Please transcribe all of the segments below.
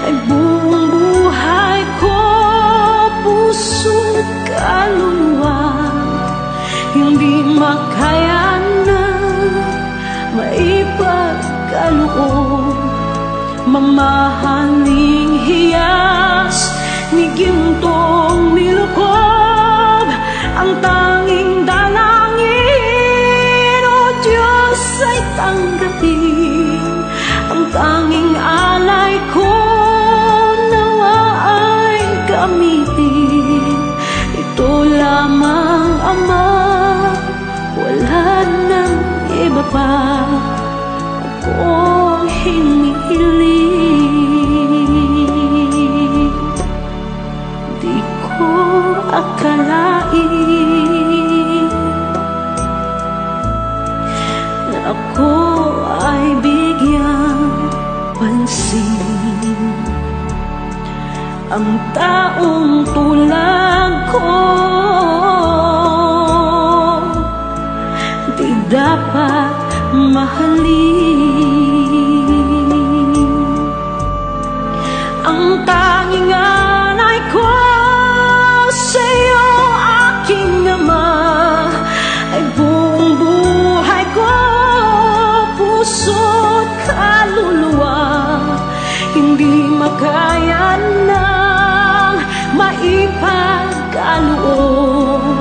ay buong buhay ko, puso't kaluluwa, hindi makaya na maipagkaloob. Mamahaling hiyas ni gintong nilukob, ang tanging dalangin, o Diyos, ay tanggapin. Ang tanging alay ko, nawa ay gamitin. Ito lamang, Ama, wala nang iba pa akong hinihiling. Di ko akalain na ako ay bigyang pansin. Ang taong tulad ko di dapat mahalin. Ang tanging alay ko sa'yo, aking Ama, ay buong buhay ko, puso't kaluluwa, hindi makaya nang maipagkaloob.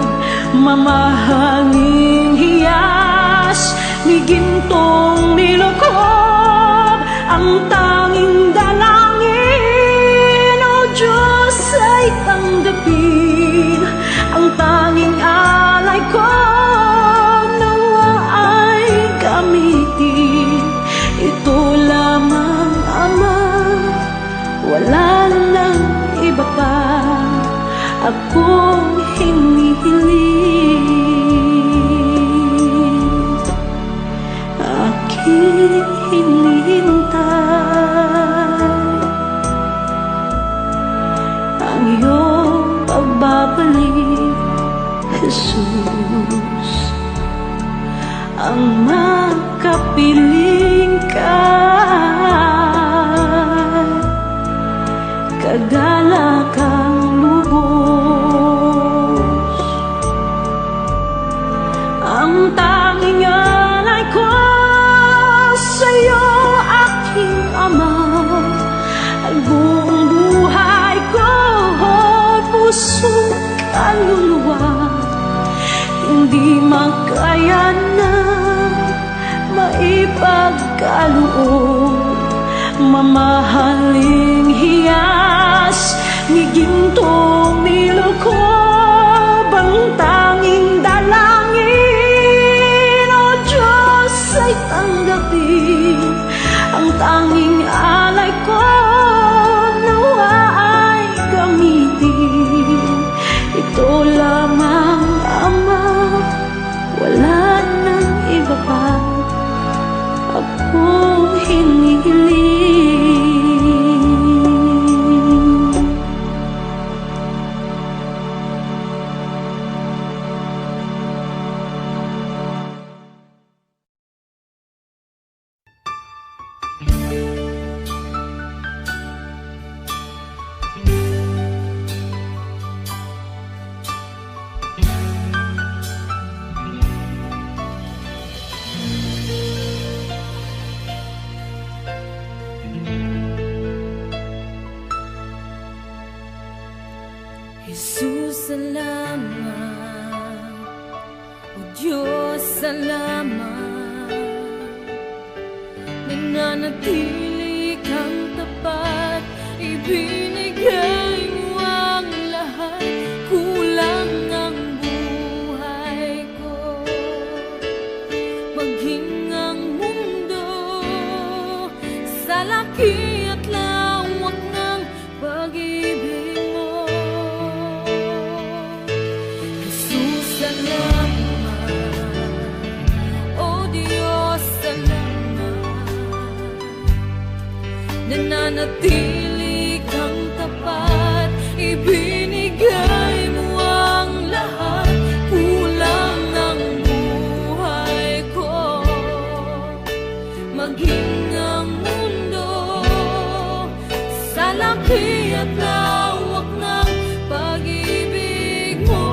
Mamahaling hiyas ni gintong nilukob, ang tanging dalangin, o Diyos, ay tanggapin. Ang tanging alay ko, nawa ay gamitin. Ito lamang, Ama, wala nang iba pa akong hinihiling. Aking hinihintay ang iyong pagbabalik, Jesus. Ang makapiling ka, kagalakang lubos. Ang tanging alay ko sa'yo, aking Ama, ay buong buhay ko, puso't kaluluwa, hindi makaya na maipagkaloob. Mamahaling hiyas ni gintong nilukob, ang tanging dalangin, o Diyos, ay tanggapin. Ang tanging alay ko, nawa ay gamitin. Ito lamang, Ama, wala nang iba pa akong hinihiling. Jesus, salamat. O Diyos, salamat. Nananatili kang tapat, ibinigay mo ang lahat. Kulang ang buhay ko, maging ang mundo sa laki at lawak ng pag-ibig mo. Jesus, salamat. O Diyos, salamat. Nananatili kang tapat, ibinigay mo ang lahat. Kulang ang buhay ko, maging ang mundo sa laki at lawak ng pag-ibig mo.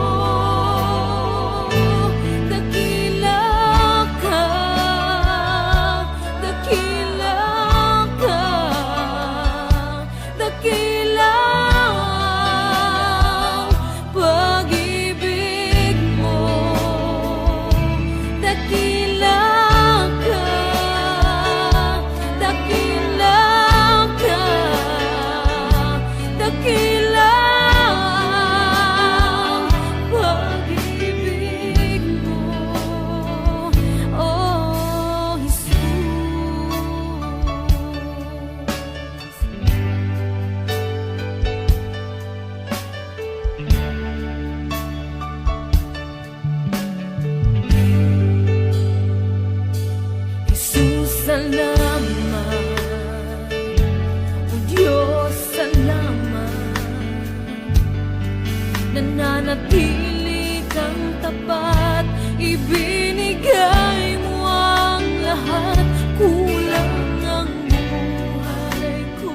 Dakila ka, dakila ka, dakila ang pag-ibig mo. Dakila ka, dakila ka, dakila ang pag-ibig mo, oh Jesus. Jesus, salamat. O Diyos, salamat. Nananatili kang tapat, ibinigay mo ang lahat. Kulang ang buhay ko,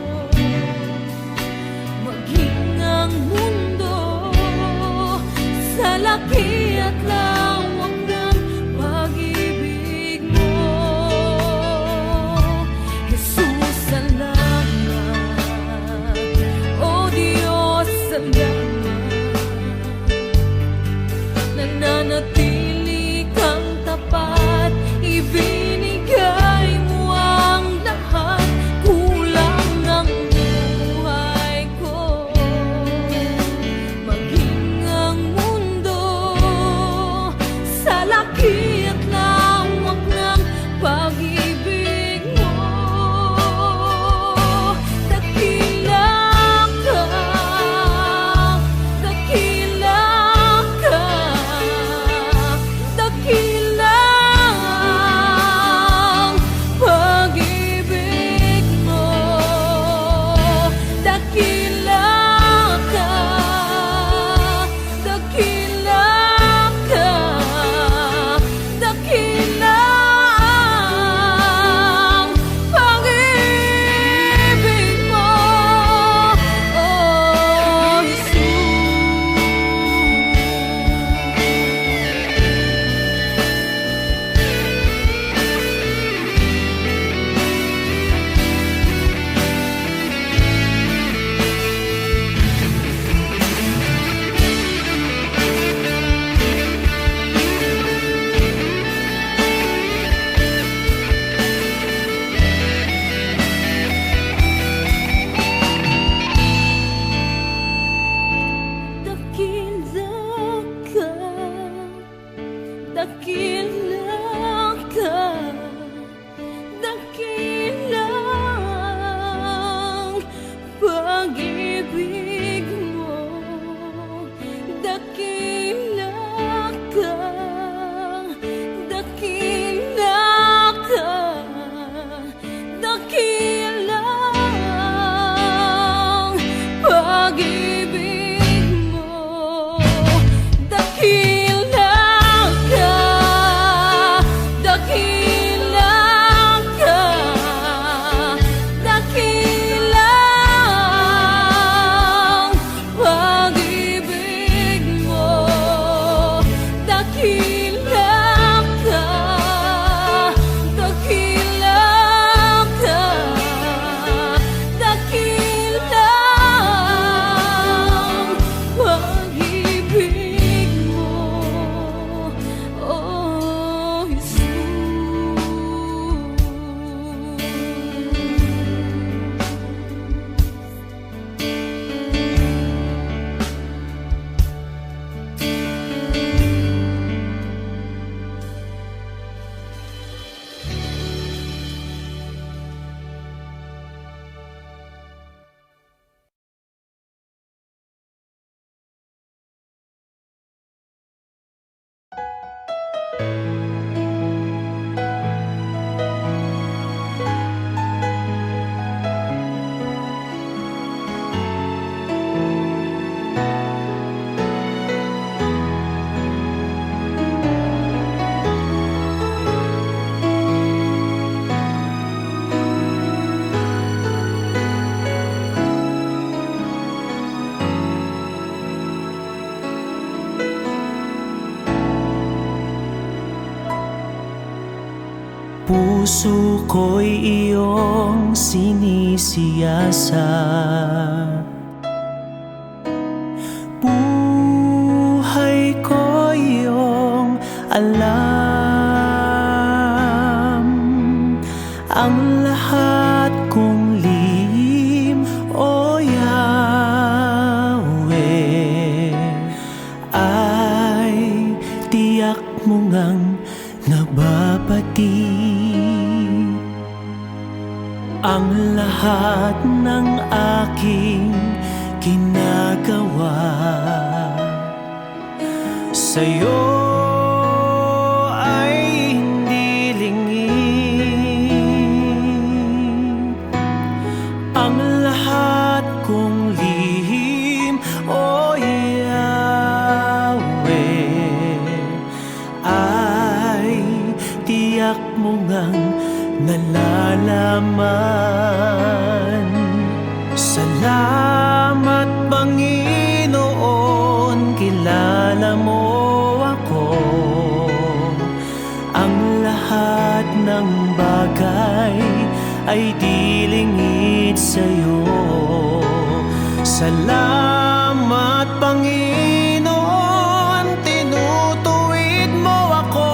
maging ang mundo sa laki at lawak ng pag-ibig mo. Jesus, salamat. O Diyos, salamat. Nananatili kang tapat, ibinigay mo ang lahat. Kulang ang buhay ko, maging ang mundo sa laki at lawak ng pag-ibig mo. Dakila ka, dakila ka, dakila ang pag-ibig mo. Dakila ka, dakila ka, dakila ang pag-ibig mo, oh dakila ka, dakila ang pag-ibig mo. Dakila ka, dakila ka, dakila ang pag-ibig mo. Dakila ka, dakila ka, dakila ang pag-ibig mo. Dakila ka, dakila ka, dakila ang pag-ibig mo, oh Jesus. Puso ko'y iyong sinisiyasat, buhay ko iyong alam. Ang lahat kong lihim, O Yahweh, ay tiyak mo ngang nababati. Ang lahat ng aking ginagawa sa'yo ay hindi lingid. Ang lahat kong lihim, O Yahweh, ay tiyak mo ngang nalalaman. Salamat Panginoon, kilala mo ako. Ang lahat ng bagay ay di lingid sa'yo. Salamat Panginoon, tinutuwid mo ako.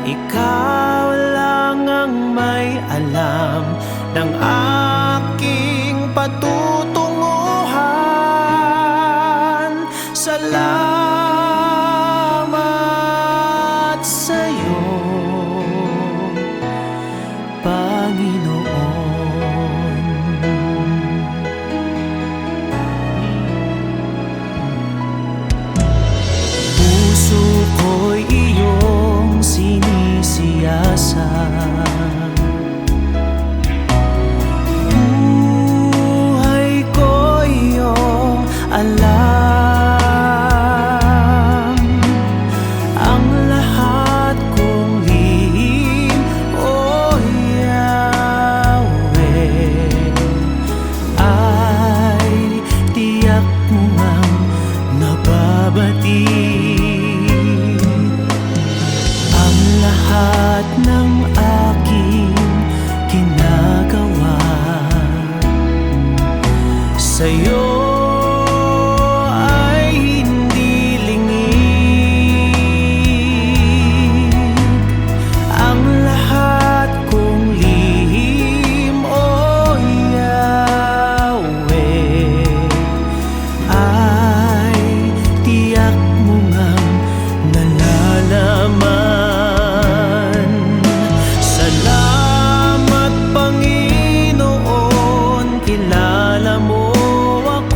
Ikaw lang ang may alam ng aking patutunguhan. Salamat sa'yo, Panginoon. Puso ko'y iyong sinisiyasat, buhay ko iyong alam. Ang lahat kong lihim, O Yahweh, ay tiyak mo ngang nababati. Ang lahat ng aking ginagawa sa'yo ay hindi lingid. Ang lahat kong lihim, O Yahweh, ay tiyak mo ngang nalalaman. Salamat Panginoon, kilala mo ako.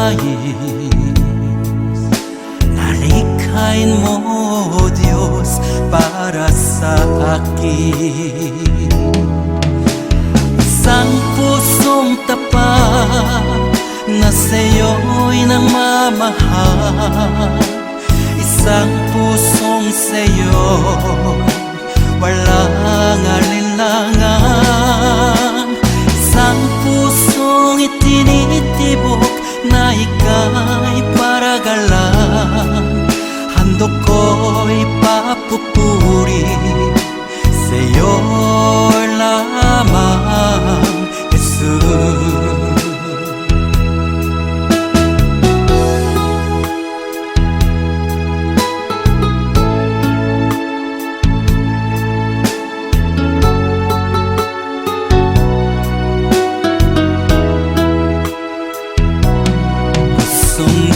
nais nalikhain mo, O Diyos, para sa akin. Isang pusong tapat na sa'yo'y nagmamahal, isang pusong sa'yo walang alinlangan, isang pusong itinitibok na ika'y paragalan. Handog ko'y papupuri sa'yo lamang, Jesus.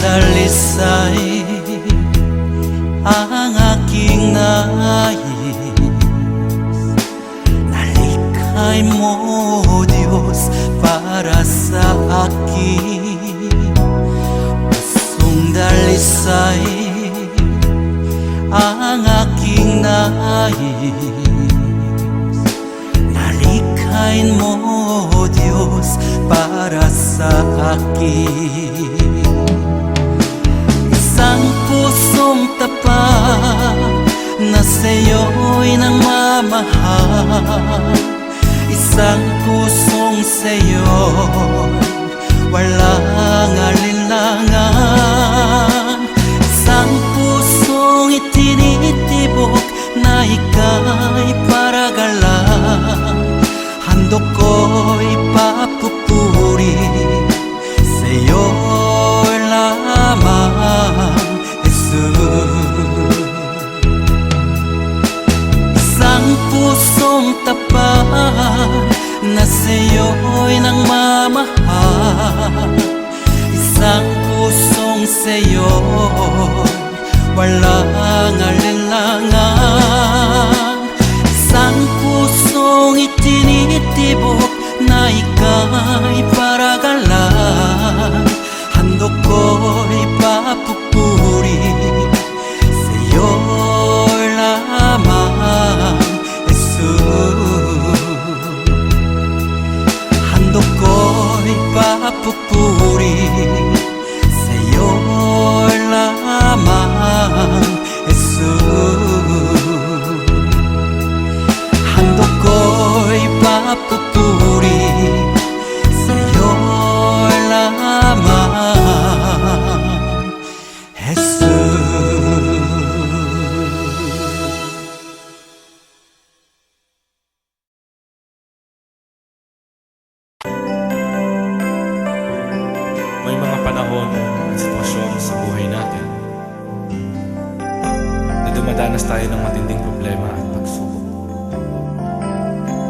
Dalisay ang aking nais, nalikhay mo, O Diyos, para sa akin. Pusong dalisay ang aking nais, nalikhay mo, O Diyos, para sa akin. Isang pusong tapat na sa'yo'y nagmamahal, isang pusong sa'yo walang alinlangan, isang pusong itinitibok na ika'y paragalan. Handog ko'y papupuri sa'yo lamang, Jesus. Isang pusong tapat na sa'yo'y nagmamahal, isang pusong sa'yo walang alinlangan, isang pusong itinitibok na ika'y paragalan. Handog ko'y papupuri sa'yo lamang, Jesus. Handog ko'y papupuri sa'yo lamang, Jesus. Handog ko'y papupuri sa'yo lamang, Jesus. May mga panahon at sitwasyon sa buhay natin na dumadanas tayo ng matinding problema at pagsubok.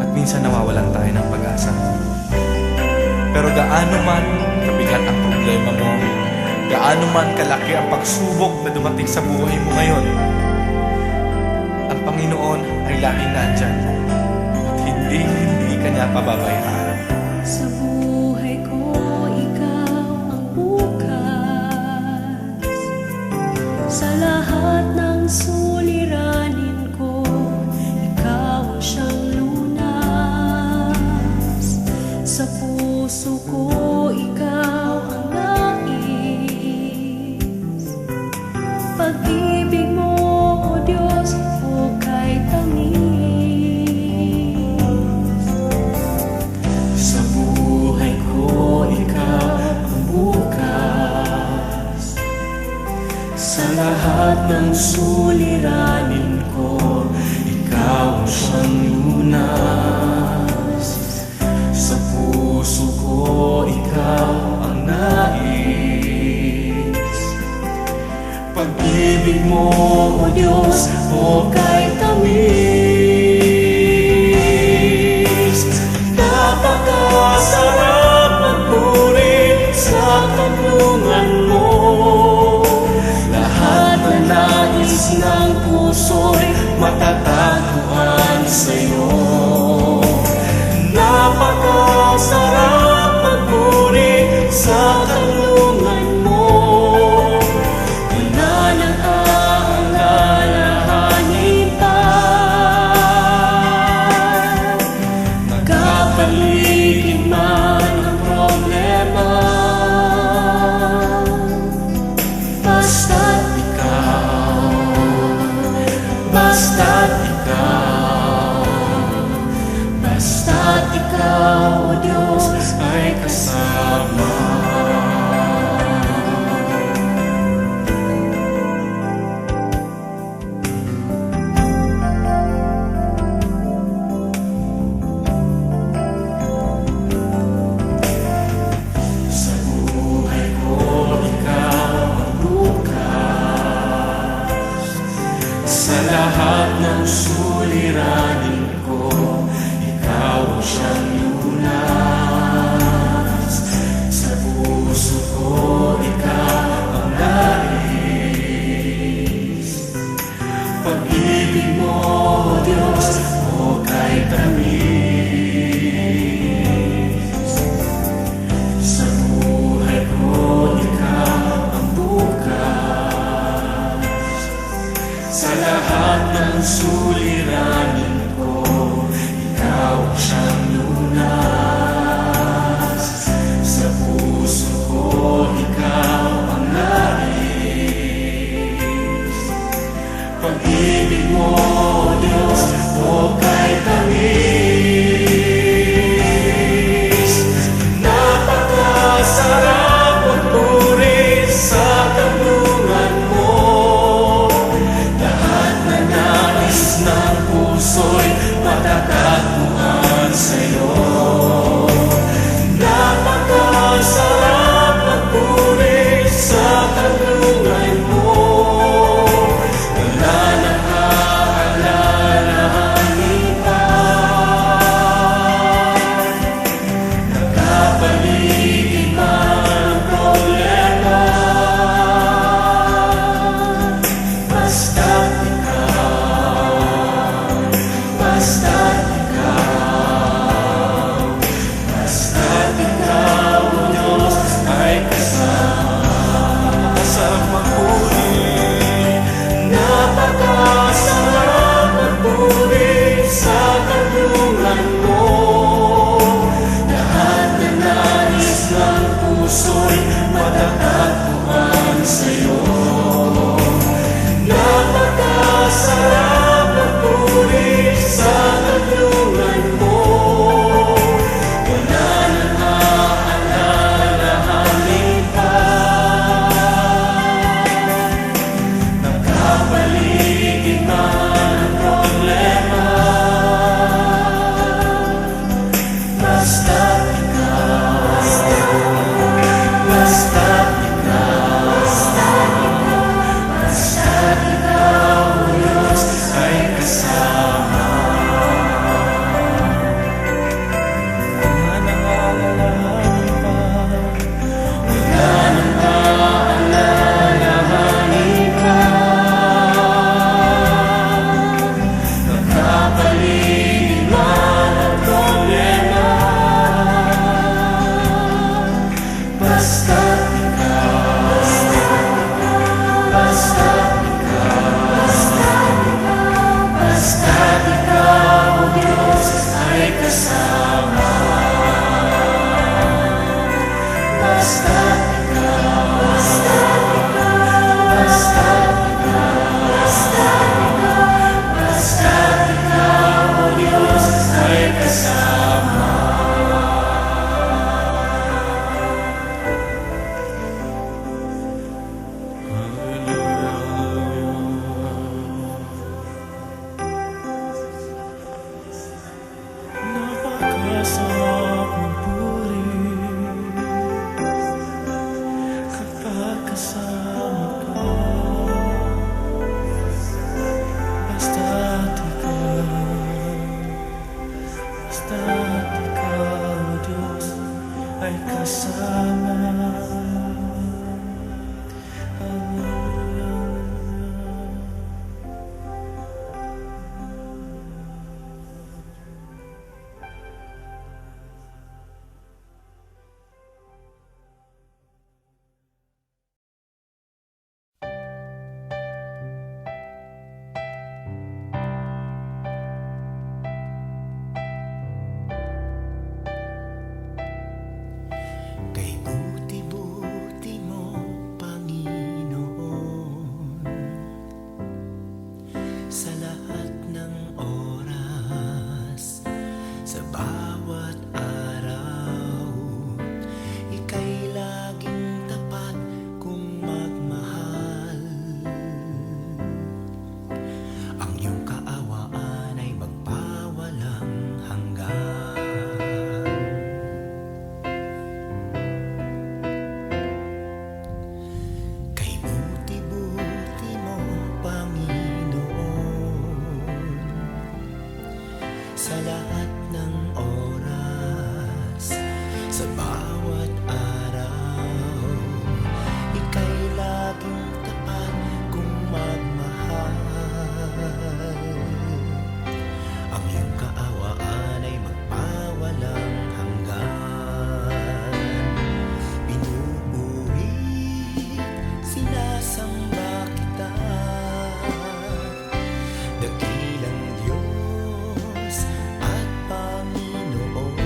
At minsan nawawalan tayo ng pag-asa. Pero gaano man kabigat ang problema mo, gaano man kalaki ang pagsubok na dumating sa buhay mo ngayon, ang Panginoon ay laging nandyan at hindi ka niya pababayaan. Sa buhay ko, ikaw ang bukas. Sa lahat ng suliranin ko, ikaw ang siyang lunas. Sa puso ko, ikaw ang nais. Pag-ibig mo, O Diyos, hukay tamis. Sa buhay ko, ikaw ang bukas. Sa lahat ng suliranin ko, ikaw ang siyang lunas. Sa puso ko, ikaw ang nais. Pag-ibig mo, O Diyos, hukay tamis. Napakasarap magpuri sa kanlungan mo. Lahat na nais ng puso'y matatagpuan sa'yo. Napakasarap magpuri sa kanlungan basta't ikaw, O Diyos, ay kasama. Sa buhay ko, ikaw ang bukas. Sa lahat ng suliranin ko, ikaw ang siyang lunas. Sa puso ko, ikaw ang nais. Pag-ibig mo, O Diyos, o kay tamis. Sa buhay ko, ikaw ang bukas. Sa lahat ng suliranin ko, ikaw ang siyang lunas. Sa puso ko, ikaw ang nais. Pag-ibig mo, O Diyos, o kay tamis. Napakasarap magpuri sa kanlungan mo. Lahat na nais ng puso'y matatagpuan sa'yo. Napakasarap magpuri sa kanlungan mo. Wala nang aalalahanin pa. Nakapaligid man ang problema. Basta't ikaw, basta't ikaw, basta't ikaw, O Diyos, ay kasama. Sarap magpuri, napakasarap magpuri sa kanlungan mo. Lahat na nais ng puso'y matatagpuan sa'yo. Napakasarap magpuri sa kanlungan mo. Wala nang aalalahanin pa. Nakapaligid man ang problema. Basta't ikaw, basta't ikaw, basta't ikaw, O Diyos, ay kasama. Wala nang aalalahanin pa. Wala nang aalalahanin pa. Nakapaligid man ang problema. Basta't ikaw, basta't basta't ikaw, O Diyos, ay kasama. Basta't ikaw, basta't ikaw, O Diyos, ay kasama. Napakasarap magpuri kapag kasama ka. Basta't ikaw, O Diyos, ay kasama. Kay lahat ng oras, sa bawat araw, ika'y laging tapat kung magmahal. Ang iyong kaawaan ay magpawalang hanggan. Kay buti-buti mo, Panginoon, sa lahat ng oras, sa bawat araw, ika'y laging tapat kung magmahal. Ang iyong kaawaan ay magpawalang hanggan. Pinupuri, sinasamba kita, dakilang Diyos at Panginoon.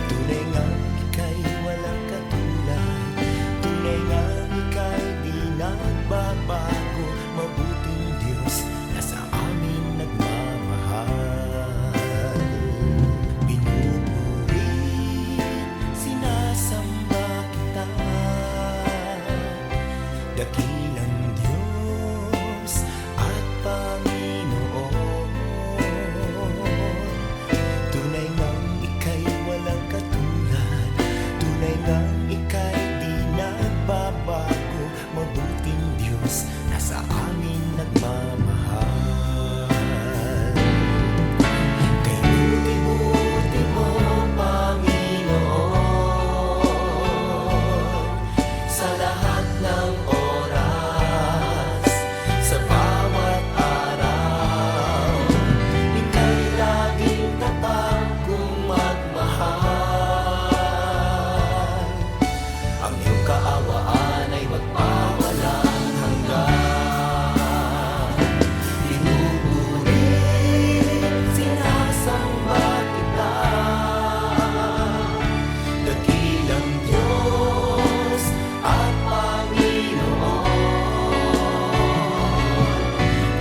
Tunay ngang ika'y walang katulad, tunay ngang ika'y di nagbabago, mabuting Diyos na sa amin nagmamahal. Pinupuri, sinasamba kita, dakilang Diyos at Panginoon. Tunay ngang ika'y walang katulad, tunay ngang ika'y di nagbabago, mabuting Diyos na sa amin nagmamahal. Kay buti-buti mo, Panginoon, sa lahat ng oras, sa bawat araw, ika'y laging tapat kung magmahal. Ang iyong kaawaan ay magpawalang hanggan. Pinupuri, sinasamba kita, dakilang Diyos at Panginoon.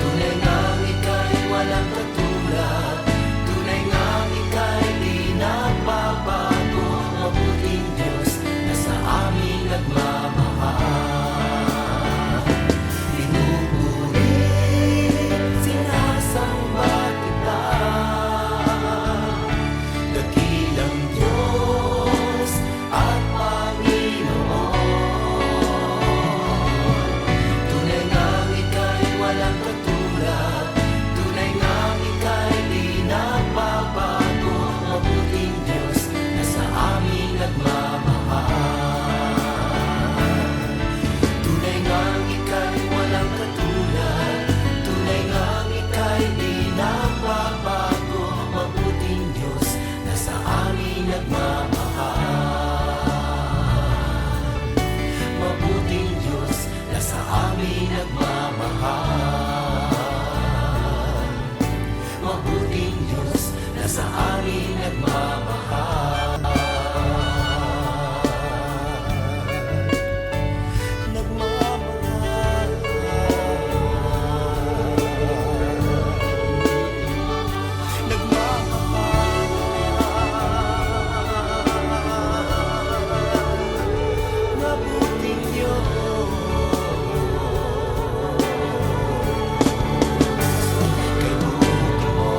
Tunay ngang ika'y walang katulad, tunay ngang ika'y di nagbabago, mabuting Diyos na sa amin nagmamahal. Pinupuri, sinasamba kita, dakilang Diyos at Panginoon. Tunay ngang ika'y walang katulad, tunay ngang ika'y di nagbabago, mabuting Diyos na sa amin nagmamahal. Tunay ngang ika'y walang katulad, tunay ngang ika'y di nagbabago, mabuting Diyos na sa amin nagmamahal. Mabuting Diyos na sa amin nagmamahal. Mabuting Diyos na sa amin nagmamahal. Nagmamahal. Nagmamahal. Mabuting Diyos. Kay buti mo,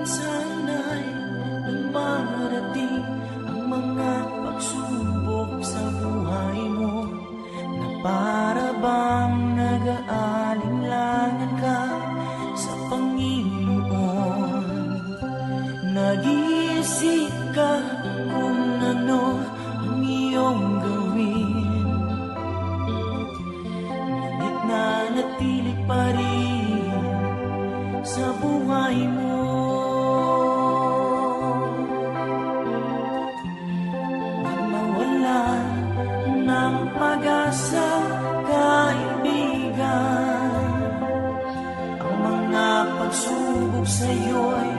minsan ay dumarating ang mga pagsubok sa buhay mo, na para bang nag-aalinlangan ka sa Panginoon. Nag-iisip ka kung ano ang iyong gawin, ngunit nanatili pa rin sa buhay mo. Huwag mawalan ng pag-asa, kaibigan. Ang mga pagsubok sa'yo'y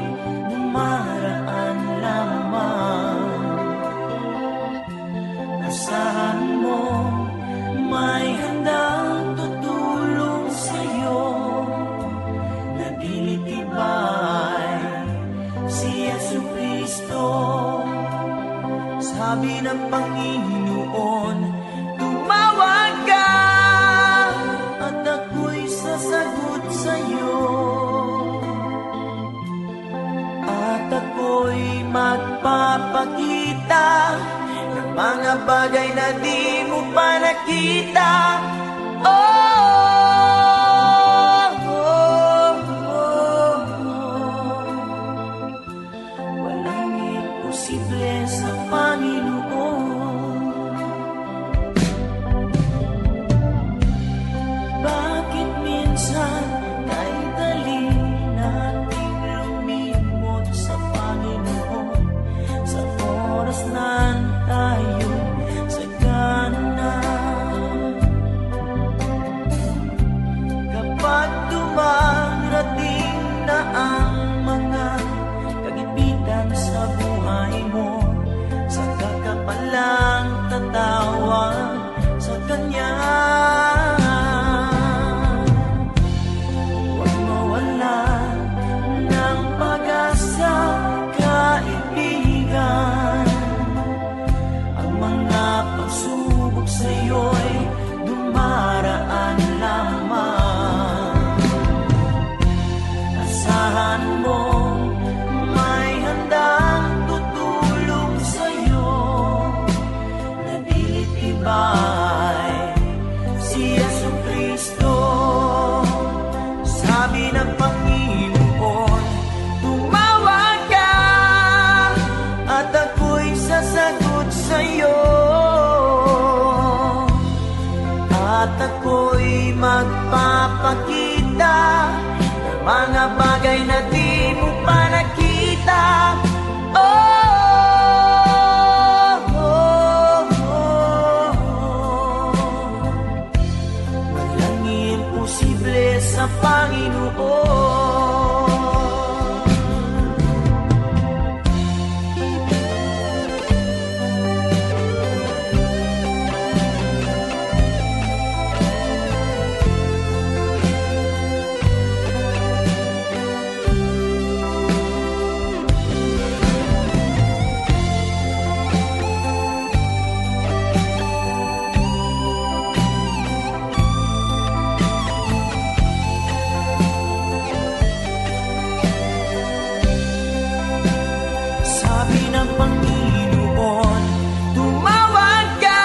dumaraan lamang. Asahan mo may handang tutulong sa'yo, nagilitibay si Jesucristo. Sabi ng Panginoon, tumawag ka at ako'y sasagot sa'yo, at ako'y magpapakita ng mga bagay na di mo pa nakita. Walang imposible sa Panginoon. Bakit minsan kahit dali nating lumimot sa Panginoon, sa oras na tayo sa kanan? Kapag dumarating na ang mga kagipitan sa buhay mo, saka ka palang tatawag sa Kanya. Huwag mawalan ng pag-asa, kaibigan. Ang mga pagsubok sa'yo'y dumaraan lamang. Asahan mo may handang tutulong sa'yo, nagilitibay si Jesucristo. Sabi ng Panginoon, tumawag ka at ako'y sasagot sa'yo, at ako'y magpapakita ng mga bagay na di mo pa nakita. Walang imposible sa Panginoon. Sabi ng Panginoon, tumawag ka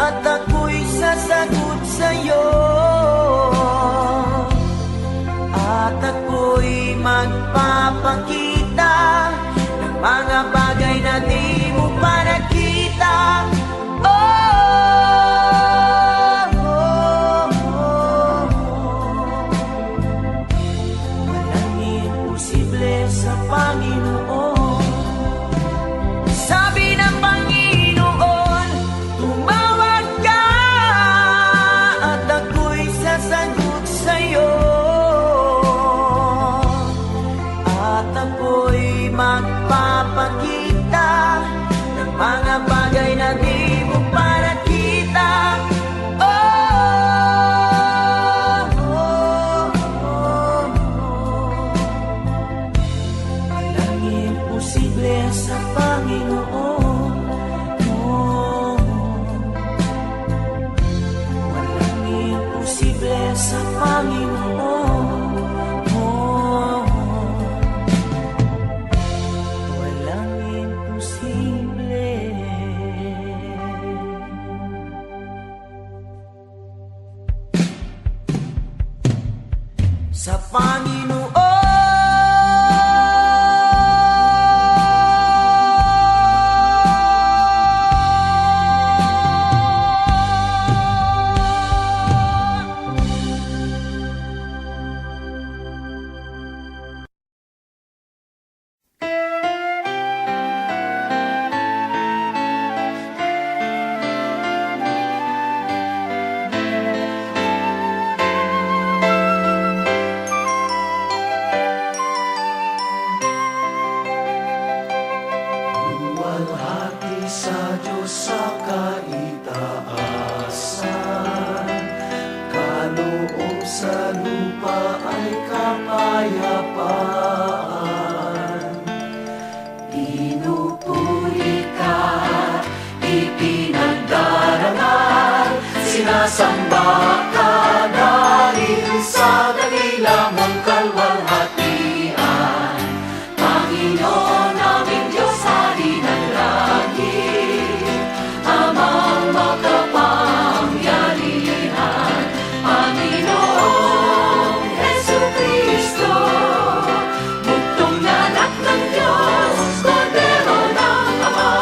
at ako'y sasagot sa'yo, at ako'y magpapakita ng mga bagay na di mo pa nakita. Walang imposible sa Panginoon. Sabi ng Panginoon, tumawag ka at ako'y sasagot sa'yo, at ako'y magpapakita ng mga bagay na di mo pa nakita. Walang kapayapaan. Pinupuri ka, ipinagdarangal, sinasamba ka dahil sa dakila mong kalwalhatian. Panginoon naming Diyos, Hari ng langit, Amang makapangyarihan, Panginoong Jesucristo, buktong na anak ng Diyos, Kordero ng Ama.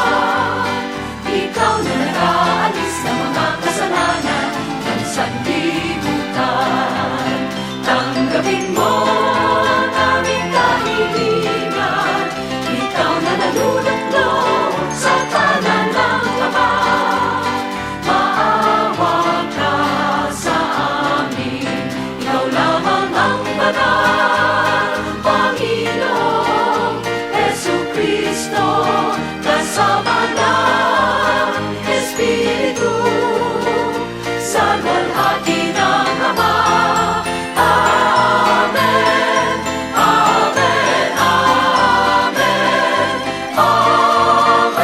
Ikaw na nag-aalis ng mga kasalanan ng sanlibutan. Tanggapin mo ang aming kahilingan, ikaw na naluluklok sa tanan ng Ama. Maawa ka sa amin, ikaw lamang ang banal, Panginoong Jesucristo, kasama ng Espiritu, sa luwalhati ng Ama. Amen, amen, amen, amen.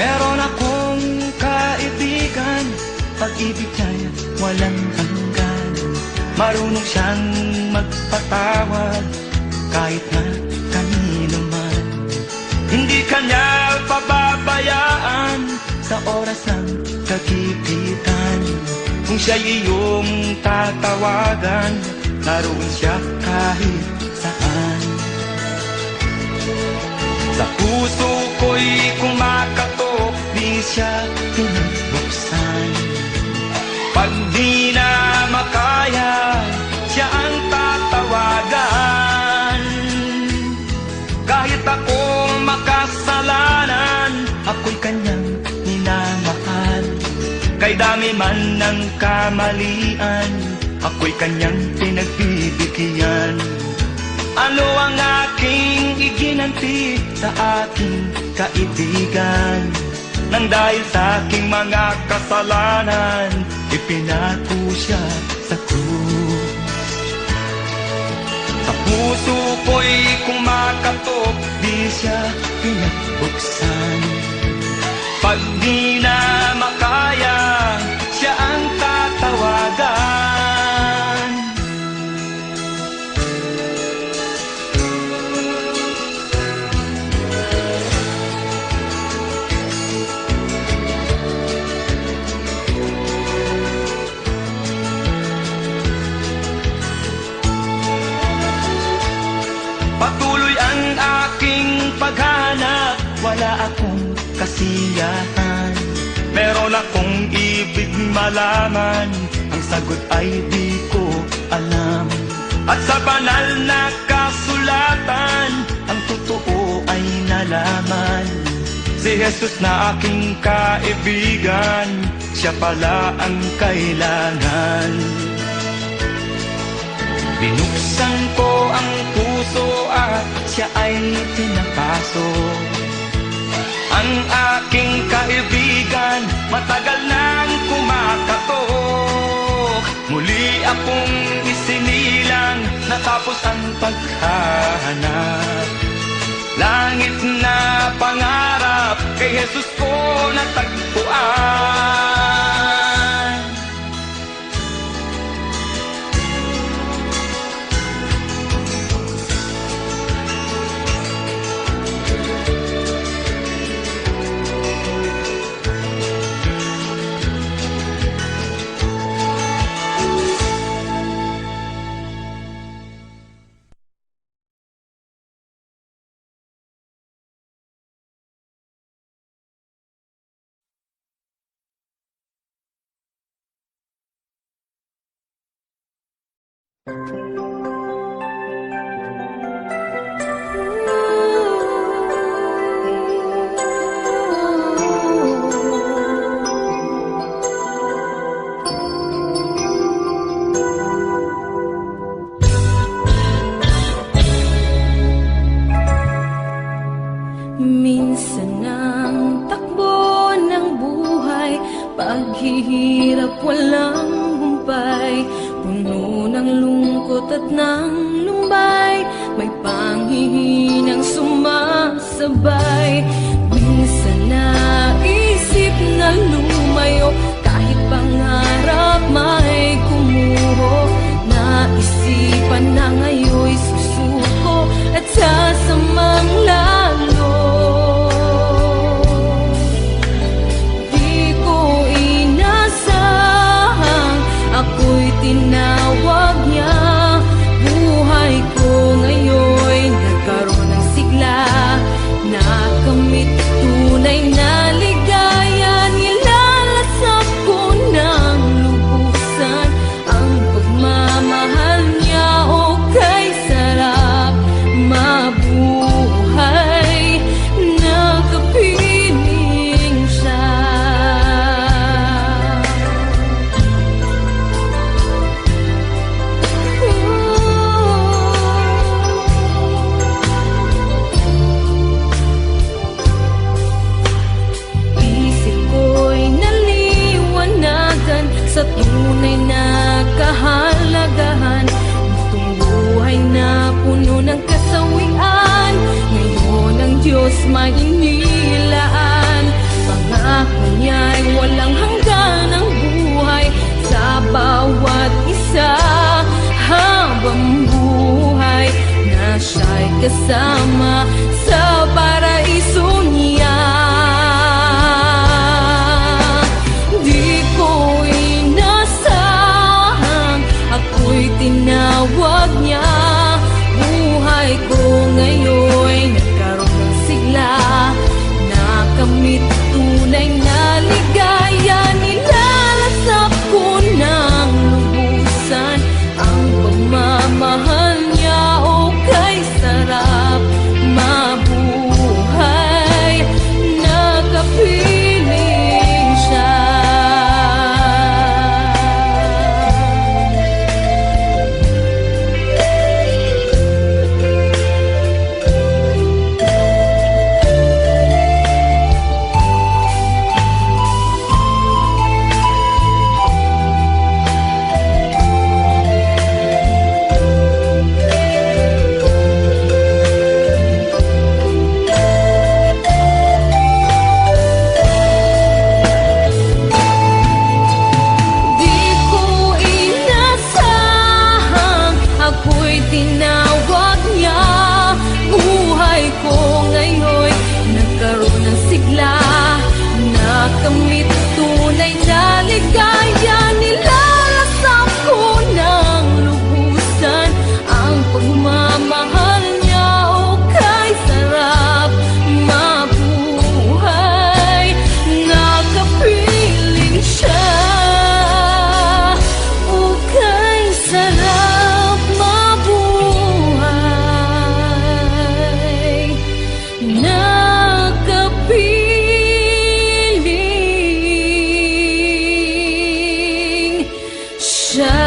Meron akong kaibigan, pag-ibig niya'y walang hanggan. Marunong siyang magpatawad, kahit na kanino man. Hindi kanya pababayaan sa oras ng kagipitan. Kung siya'y iyong tatawagan, naroon siya kahit saan. Sa puso ko'y kumakatok, di siya pinabuksan. Pag di na makaya, siya ang tatawagan. Kahit ako makasalanan, ako'y kanyang minamahal. Kay dami man ng kamalian, ako'y kanyang pinagbibigyan. Ano ang aking iginanti sa aking kaibigan? Nang dahil sa aking mga kasalanan, ipinako siya sa krus. Sa puso ko'y kumakatok, di siya pinagbuksan. Pag di na makaya, siya ang tatawagan. Patuloy ang aking paghanap, wala akong kasiyahan. Meron akong ibig malaman, ang sagot ay di ko alam. At sa banal na kasulatan, ang totoo ay nalaman. Si Jesus na aking kaibigan, siya pala ang kailangan. Binuksan ko ang puso at siya ay pinapasok. Ang aking kaibigan, matagal nang kumakatok. Muli akong isinilang, natapos ang paghahanap. Langit na pangarap, kay Jesus ko natagpuan. Minsan ang takbo ng buhay, paghihirap walang humpay, puno ng lungkot at ng lumbay, may panghihinang sumasabay. Minsan naisip na lumayo, kahit pangarap may kumuho, naisipan na ngayon'y susuko at sasamang lalo. Di ko inasahang ako'y tinawag niya. Buhay ko ngayon'y nagkaroon ng sigla, nakamit tunay na ligaya. Nilalasap ko ng lubusan ang pagmamahal niya. O kay sarap mabuhay, nakapiling siya. Isip ko'y naliwanagan sa tunay na kahalagahan. Itong buhay na puno ng kasawian, ngayon ang Diyos may inilaan. Pangako niya'y walang hanggan ang buhay sa bawat isa. Habang buhay na siya'y kasama sa paraiso niya. Di ko inasahang ako'y tinawag niya. Buhay ko ngayon'y nagkaroon ng sigla, nakamit tunay na ligaya. Nilalasap ko ng lubusan ang pagmamahal niya. O kay sarap mabuhay, nakapiling siya. Di ko inasahang ako'y tinawag niya. Buhay ko ngayon'y nagkaroon ng sigla, nakamit tunay na ligaya. Nilalasap ko ng lubusan ang pagmamahal niya. O kay sarap mabuhay, nakapiling siya. O kay sarap mabuhay, nakapiling siya.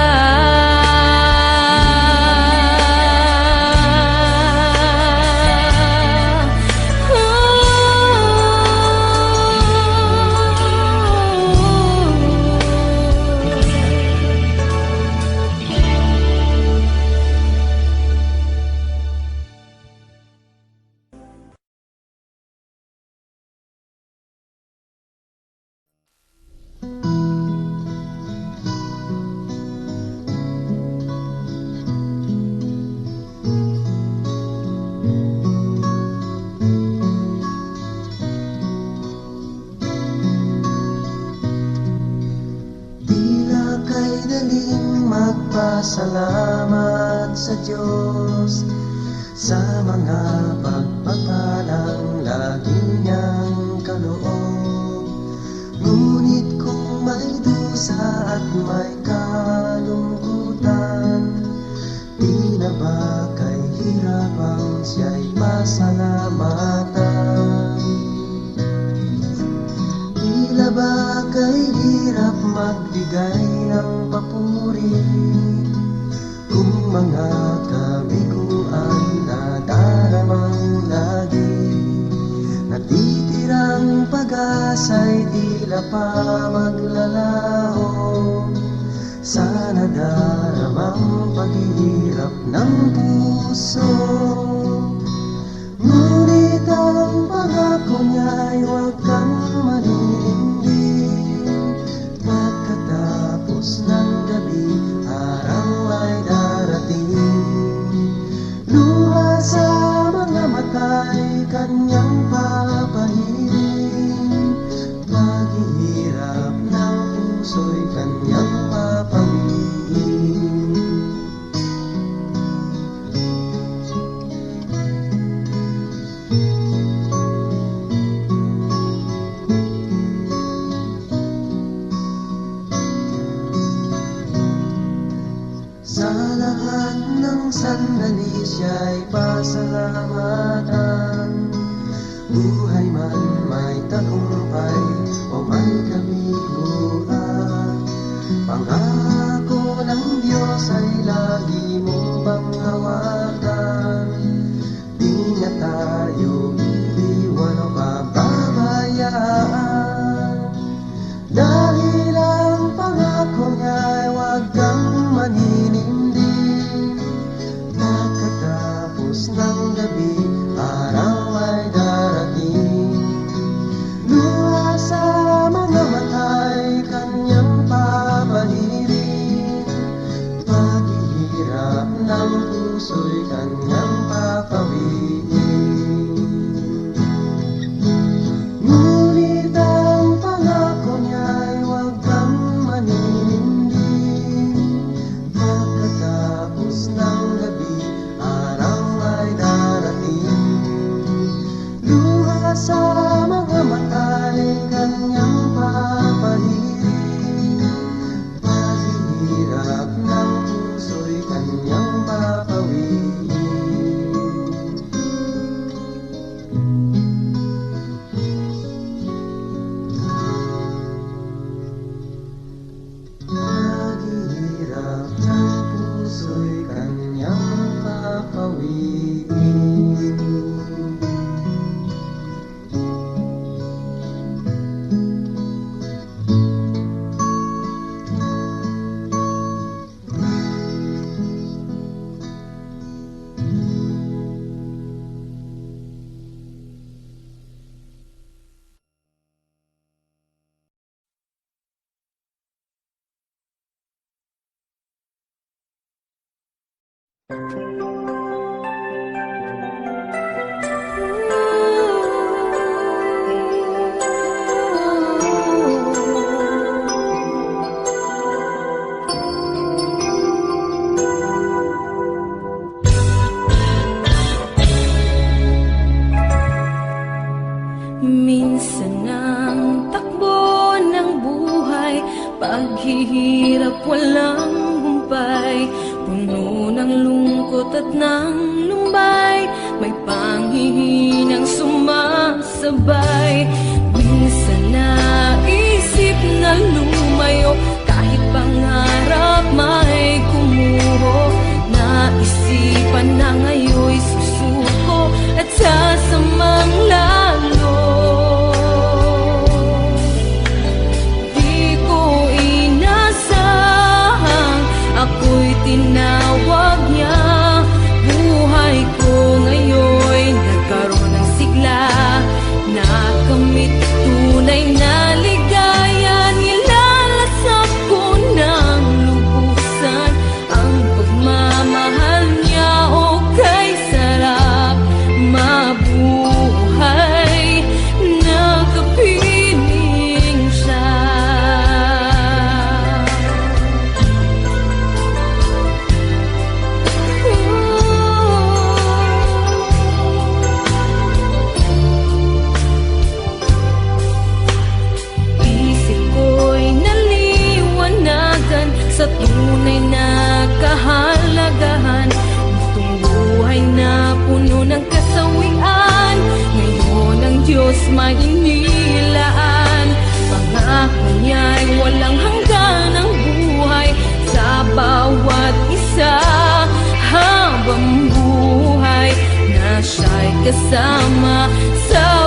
Tila kay daling magpasalamat sa Diyos sa mga pagpapalang lagi niyang kaloob. Ngunit kung may dusa at may kalungkutan, tila ba kay hirap ang siya'y pasalamatan? Tila ba kay hirap magbigay ng papuri kung mga kabiguan na daramang lagi Natitirang pag-asa'y tila pa maglalaho. Sana daramang paghihirap ng puso. Ngunit ang pangako niya'y huwag kang maninindig. Pagkatapos ng gabi, araw ay darating. Luha sa mga mata'y kanyang papahiring. Paghihirap ng puso'y kanyang papawiin. Sa lahat ng sandali siya'y pasalamatan. Buhay man may tagumpay o may kabiguan, pangako ng Diyos ay lagi mong panghawakan. Di niya tayo iiwan o pababayaan, dahil ang pangako niya'y huwag kang maninindig. Pagkatapos ng gabi, araw ay darating. Luha sa mga mata'y kanyang papahiring. Paghihirap ng puso'y kanyang papawiin. Ngunit ang pangako niya'y huwag kang maninindig. Pagkatapos ng gabi, araw ay darating. Luha sa mga mata'y kanyang papahiring. Paghihirap ng puso'y kanyang papawiin. Paghihirap ng puso'y kanyang papawiin. Minsan ang takbo ng buhay, paghihirap walang humpay, puno ng lungkot at ng lumbay, may panghihinang sumasabay. Minsan naisip na lumayo, kahit pangarap may kumuho. Naisipan na ngayon'y susuko at sasamang lalo. Di ko inasahang ako'y tinawag niya. Buhay ko ngayon'y nagkaroon ng sigla. Nakamit tunay na ligaya. Nilalasap ko ng lubusan ang pagmamahal niya. O kay sarap mabuhay, nakapiling siya. Isip ko'y naliwanagan sa tunay na kahalagahan. Itong buhay na puno ng kasawian, ngayon ang Diyos may inilaan. Pangako niya'y walang hanggan ang buhay sa bawat isa. Habang buhay na siya'y kasama sa